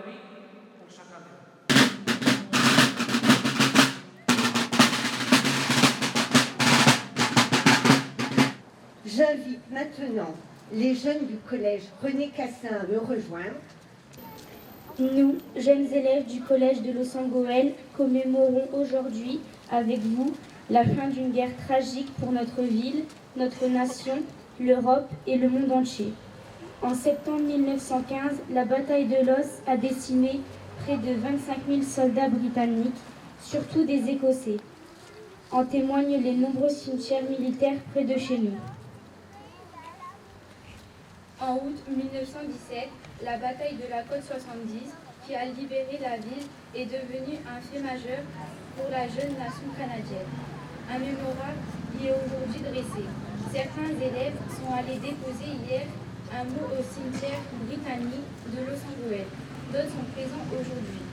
bruit pour chacun d'eux. J'invite maintenant les jeunes du collège René Cassin à me rejoindre. Nous, jeunes élèves du collège de Losangoël, commémorons aujourd'hui, avec vous, la fin d'une guerre tragique pour notre ville, notre nation, l'Europe et le monde entier. En septembre 1915, la bataille de Loos a décimé près de 25 000 soldats britanniques, surtout des Écossais. En témoignent les nombreux cimetières militaires près de chez nous. En août 1917, la bataille de la Côte 70, qui a libéré la ville, est devenue un fait majeur pour la jeune nation canadienne. Un mémorial y est aujourd'hui dressé. Certains élèves sont allés déposer hier un mot au cimetière britannique de Losangoël. D'autres sont présents aujourd'hui.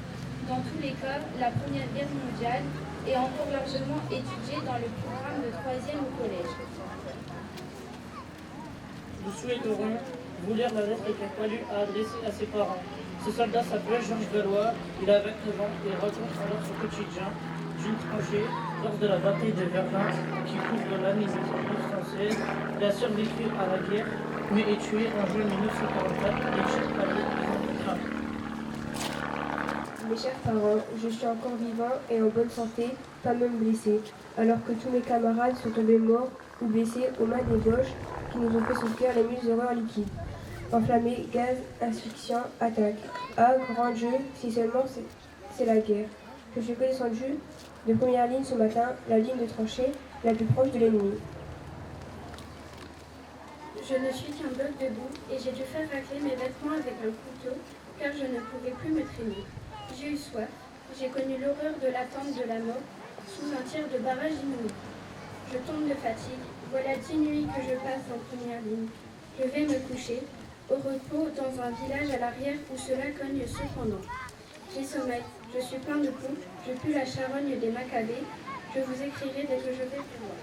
Dans tous les cas, la Première Guerre mondiale est encore largement étudiée dans le programme de 3e au collège. Nous souhaiterions vous lire la lettre qu'un poilu a adressée à ses parents. Ce soldat s'appelle Georges Gallois, il a 29 ans et raconte alors son quotidien d'une tranchée lors de la bataille de Verdun qui couvre l'année 1916. Il a survécu à la guerre, mais est tué en juin 1944 et Chef Paris. Mes chers parents, je suis encore vivant et en bonne santé, pas même blessé, alors que tous mes camarades sont tombés morts ou blessés aux mains des Boches qui nous ont fait souffrir les mille horreurs liquides. Enflammés, gaz, asphyxiant, attaque. Ah, grand Dieu, si seulement c'est la guerre. Je suis descendu de première ligne ce matin, la ligne de tranchée la plus proche de l'ennemi. Je ne suis qu'un bloc debout et j'ai dû faire racler mes vêtements avec un couteau car je ne pouvais plus me traîner. J'ai eu soif, j'ai connu l'horreur de l'attente de la mort sous un tir de barrage inouï. Je tombe de fatigue, voilà 10 nuits que je passe en première ligne. Je vais me coucher, au repos dans un village à l'arrière où cela cogne cependant. J'ai sommeil, je suis plein de poux, je pue la charogne des Macabées, je vous écrirai dès que je vais pouvoir.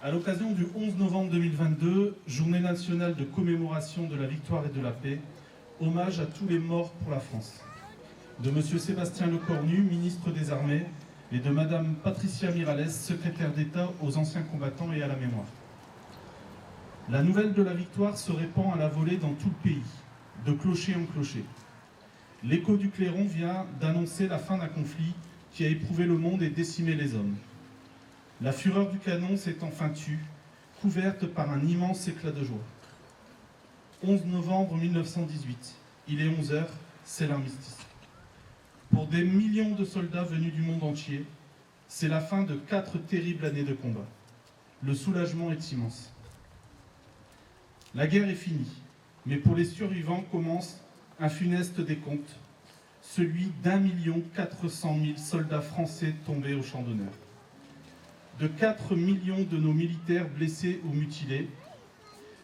À l'occasion du 11 novembre 2022, journée nationale de commémoration de la victoire et de la paix, hommage à tous les morts pour la France. De M. Sébastien Lecornu, ministre des Armées, et de Mme Patricia Miralles, secrétaire d'État aux anciens combattants et à la mémoire. La nouvelle de la victoire se répand à la volée dans tout le pays, de clocher en clocher. L'écho du clairon vient d'annoncer la fin d'un conflit qui a éprouvé le monde et décimé les hommes. La fureur du canon s'est enfin tue, couverte par un immense éclat de joie. 11 novembre 1918, il est 11h, c'est l'armistice. Pour des millions de soldats venus du monde entier, c'est la fin de 4 terribles années de combat. Le soulagement est immense. La guerre est finie, mais pour les survivants commence un funeste décompte, celui d'1 400 000 soldats français tombés au champ d'honneur, de 4 millions de nos militaires blessés ou mutilés,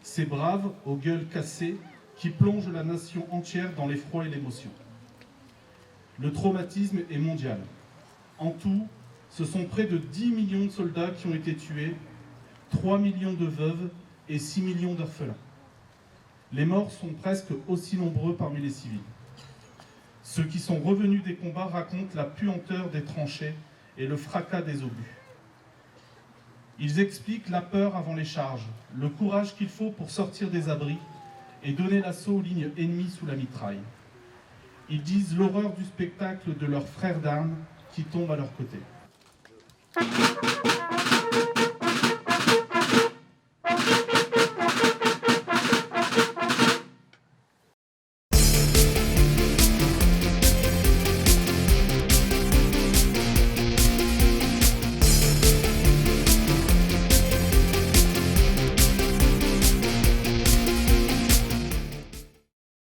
ces braves aux gueules cassées qui plongent la nation entière dans l'effroi et l'émotion. Le traumatisme est mondial. En tout, ce sont près de 10 millions de soldats qui ont été tués, 3 millions de veuves et 6 millions d'orphelins. Les morts sont presque aussi nombreux parmi les civils. Ceux qui sont revenus des combats racontent la puanteur des tranchées et le fracas des obus. Ils expliquent la peur avant les charges, le courage qu'il faut pour sortir des abris et donner l'assaut aux lignes ennemies sous la mitraille. Ils disent l'horreur du spectacle de leurs frères d'armes qui tombent à leur côté.